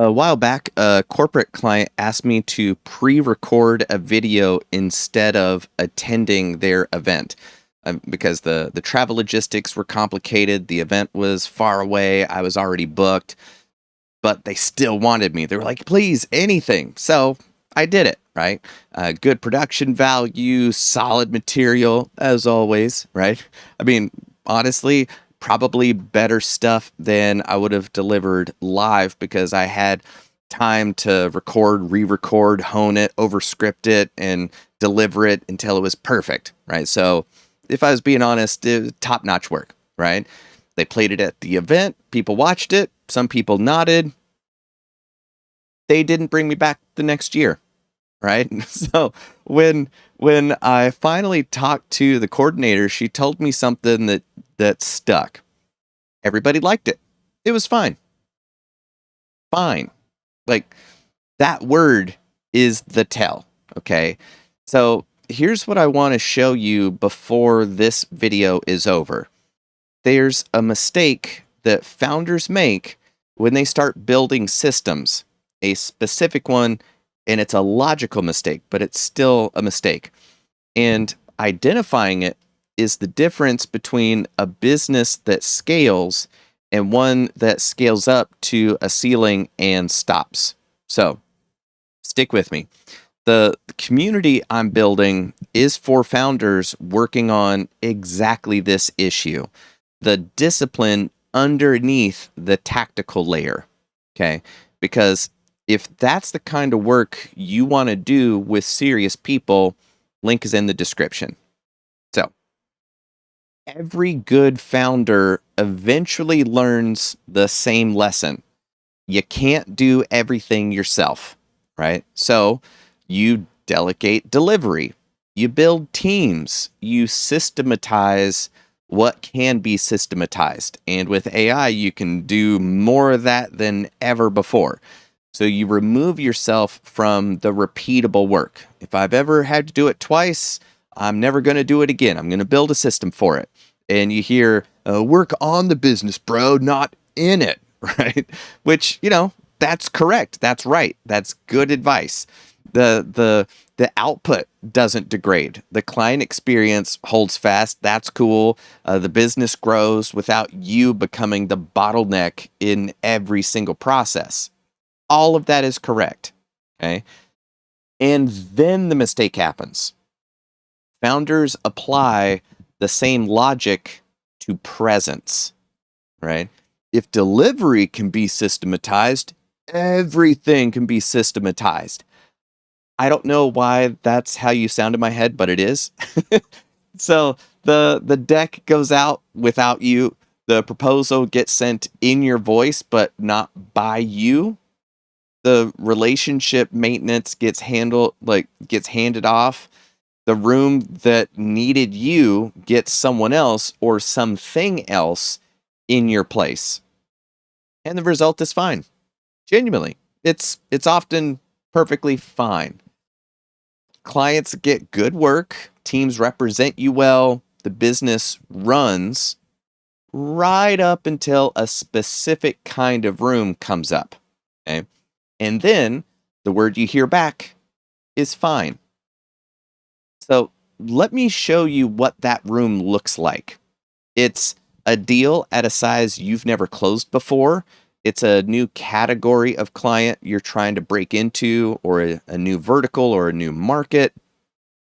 A while back, a corporate client asked me to pre-record a video instead of attending their event. Because the travel logistics were complicated, the event was far away, I was already booked, but they still wanted me. They were like, please, anything. So I did it, right? Good production value, solid material, as always, right? I mean, honestly, probably better stuff than I would have delivered live because I had time to record, re-record, hone it, overscript it, and deliver it until it was perfect, right? So if I was being honest, it was top-notch work, right? They played it at the event, people watched it, some people nodded. They didn't bring me back the next year, right? So when I finally talked to the coordinator, she told me something that stuck. Everybody liked it. It was fine. Fine. Like that word is the tell, okay? So here's what I want to show you before this video is over. There's a mistake that founders make when they start building systems, a specific one, and it's a logical mistake, but it's still a mistake. And identifying it is the difference between a business that scales and one that scales up to a ceiling and stops. So stick with me. The community I'm building is for founders working on exactly this issue, the discipline underneath the tactical layer. Okay. Because if that's the kind of work you want to do with serious people, link is in the description. So every good founder eventually learns the same lesson. You can't do everything yourself, right? So you delegate delivery, you build teams, you systematize what can be systematized. And with AI, you can do more of that than ever before. So you remove yourself from the repeatable work. If I've ever had to do it twice, I'm never going to do it again. I'm going to build a system for it. And you hear, work on the business, bro, not in it, right? Which, that's correct. That's right. That's good advice. The output doesn't degrade. The client experience holds fast. That's cool. The business grows without you becoming the bottleneck in every single process. All of that is correct. Okay. And then the mistake happens. Founders apply the same logic to presence, right? If delivery can be systematized, everything can be systematized. I don't know why that's how you sound in my head, but it is. So the deck goes out without you. The proposal gets sent in your voice, but not by you. The relationship maintenance gets handed off. The room that needed you gets someone else or something else in your place. And the result is fine. Genuinely. It's often perfectly fine. Clients get good work, teams represent you well, the business runs right up until a specific kind of room comes up. Okay? And then the word you hear back is fine. So let me show you what that room looks like. It's a deal at a size you've never closed before. It's a new category of client you're trying to break into, or a new vertical or a new market.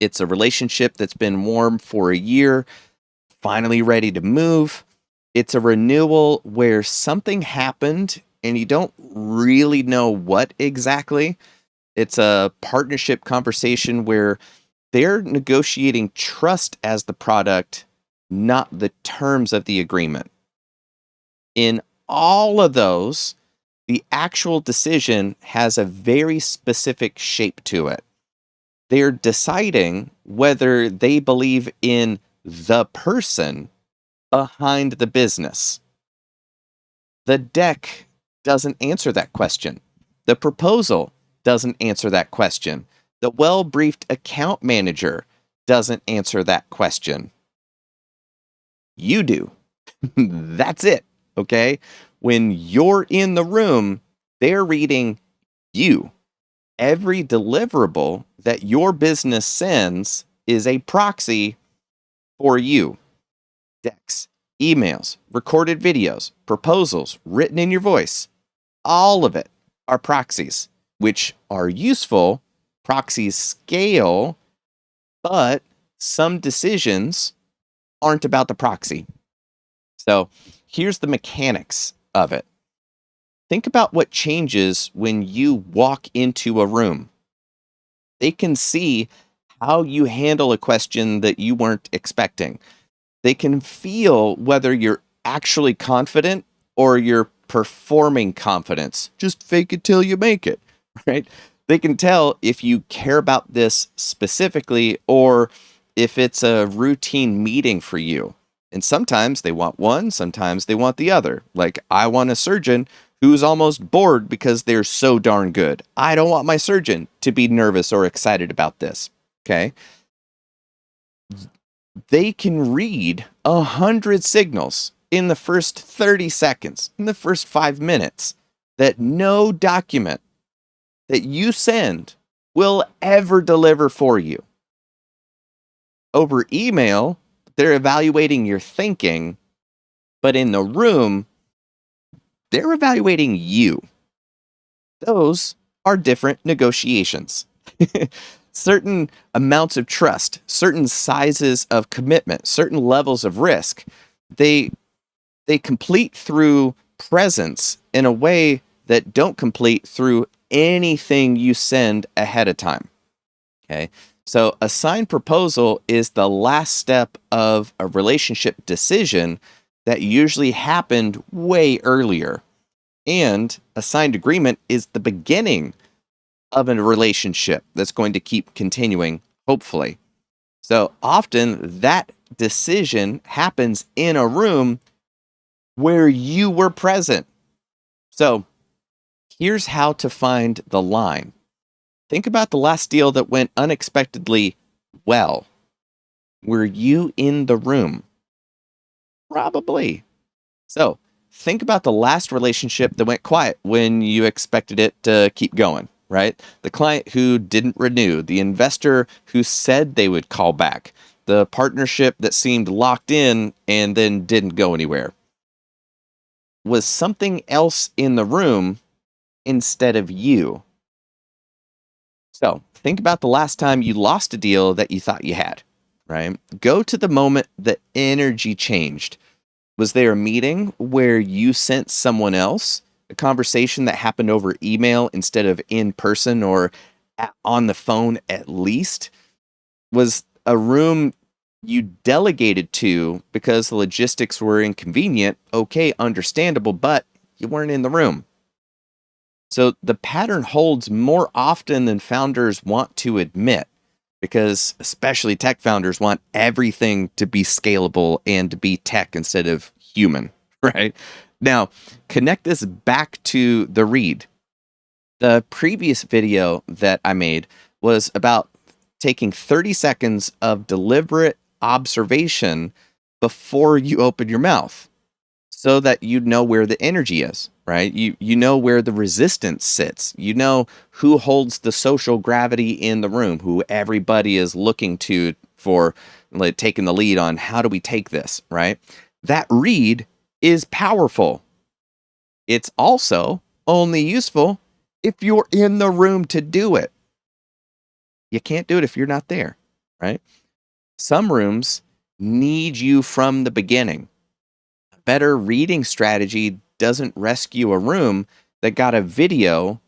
It's a relationship that's been warm for a year, finally ready to move. It's a renewal where something happened and you don't really know what exactly. It's a partnership conversation where they're negotiating trust as the product, not the terms of the agreement. In all of those, the actual decision has a very specific shape to it. They're deciding whether they believe in the person behind the business. The deck doesn't answer that question. The proposal doesn't answer that question. The well-briefed account manager doesn't answer that question. You do. That's it. Okay. When you're in the room, They're reading you. Every deliverable that your business sends is a proxy for you. Decks, emails, recorded videos, proposals written in your voice, all of it are proxies, which are useful. Proxies scale, but some decisions aren't about the proxy. So here's the mechanics of it. Think about what changes when you walk into a room. They can see how you handle a question that you weren't expecting. They can feel whether you're actually confident or you're performing confidence. Just fake it till you make it, right? They can tell if you care about this specifically or if it's a routine meeting for you. And sometimes they want one, sometimes they want the other. Like, I want a surgeon who's almost bored because they're so darn good. I don't want my surgeon to be nervous or excited about this. Okay. They can read 100 signals in the first 30 seconds, in the first 5 minutes, that no document that you send will ever deliver for you. Over email, they're evaluating your thinking, but in the room, they're evaluating you. Those are different negotiations. Certain amounts of trust, certain sizes of commitment, certain levels of risk, they complete through presence in a way that don't complete through anything you send ahead of time. Okay. So a signed proposal is the last step of a relationship decision that usually happened way earlier. And a signed agreement is the beginning of a relationship that's going to keep continuing, hopefully. So often that decision happens in a room where you were present. So here's how to find the line. Think about the last deal that went unexpectedly well. Were you in the room? Probably. So think about the last relationship that went quiet when you expected it to keep going, right? The client who didn't renew, the investor who said they would call back, the partnership that seemed locked in and then didn't go anywhere. Was something else in the room instead of you? So think about the last time you lost a deal that you thought you had, right? Go to the moment the energy changed. Was there a meeting where you sent someone else a conversation that happened over email instead of in person or on the phone at least? Was a room you delegated to because the logistics were inconvenient? Okay, understandable, but you weren't in the room. So the pattern holds more often than founders want to admit, because especially tech founders want everything to be scalable and to be tech instead of human, right? Now, connect this back to the read. The previous video that I made was about taking 30 seconds of deliberate observation before you open your mouth, so that you know where the energy is, right? You know where the resistance sits. You know who holds the social gravity in the room, who everybody is looking to for like taking the lead on how do we take this, right? That read is powerful. It's also only useful if you're in the room to do it. You can't do it if you're not there, right? Some rooms need you from the beginning. Better reading strategy doesn't rescue a room that got a video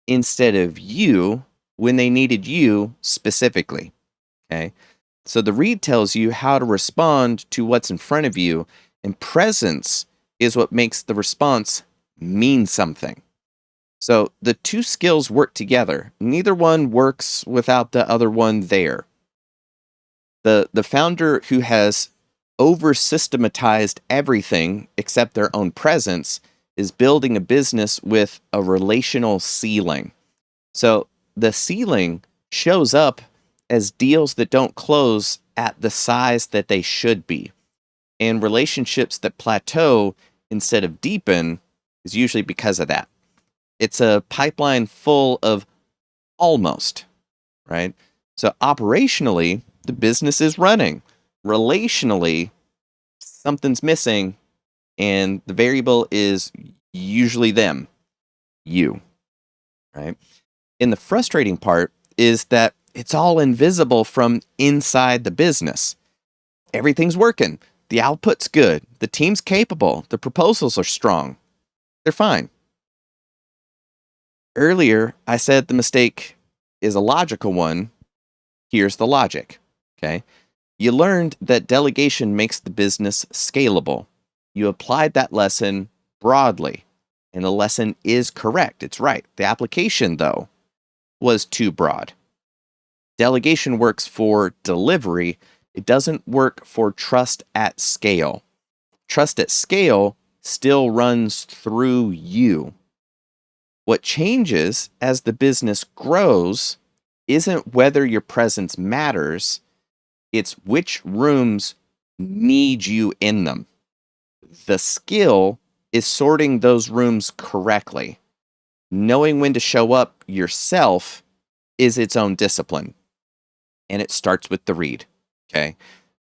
instead of you when they needed you specifically. Okay. So the read tells you how to respond to what's in front of you, and presence is what makes the response mean something. So the two skills work together. Neither one works without the other one there. The founder who has over systematized everything except their own presence is building a business with a relational ceiling. So the ceiling shows up as deals that don't close at the size that they should be. And relationships that plateau instead of deepen is usually because of that. It's a pipeline full of almost, right? So operationally, the business is running. Relationally, something's missing, and the variable is usually them, you, right? And the frustrating part is that it's all invisible from inside the business. Everything's working. The output's good. The team's capable. The proposals are strong. They're fine. Earlier, I said the mistake is a logical one. Here's the logic. Okay. You learned that delegation makes the business scalable. You applied that lesson broadly, and the lesson is correct. It's right. The application, though, was too broad. Delegation works for delivery, it doesn't work for trust at scale. Trust at scale still runs through you. What changes as the business grows isn't whether your presence matters, it's which rooms need you in them. The skill is sorting those rooms correctly. Knowing when to show up yourself is its own discipline, and it starts with the read. Okay.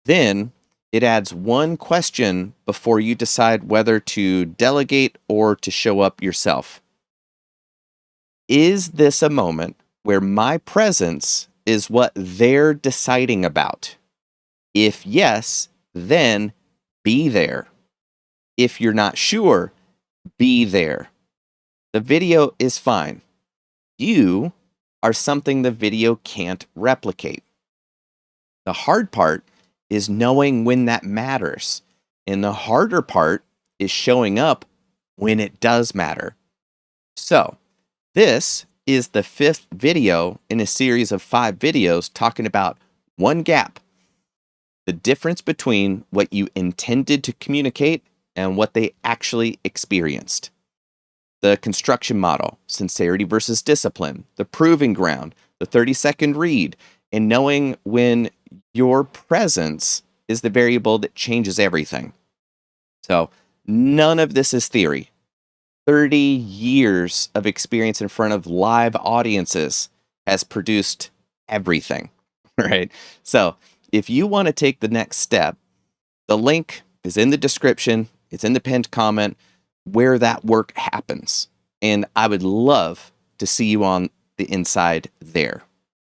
Then it adds one question before you decide whether to delegate or to show up yourself. Is this a moment where my presence is what they're deciding about? If yes, then be there. If you're not sure, be there. The video is fine. You are something the video can't replicate. The hard part is knowing when that matters. And the harder part is showing up when it does matter. So, this is the 5th video in a series of 5 videos talking about one gap, the difference between what you intended to communicate and what they actually experienced. The construction model, sincerity versus discipline, the proving ground, the 30-second read, and knowing when your presence is the variable that changes everything. So, none of this is theory. 30 years of experience in front of live audiences has produced everything, right? So, if you want to take the next step, the link is in the description, it's in the pinned comment where that work happens. And I would love to see you on the inside there.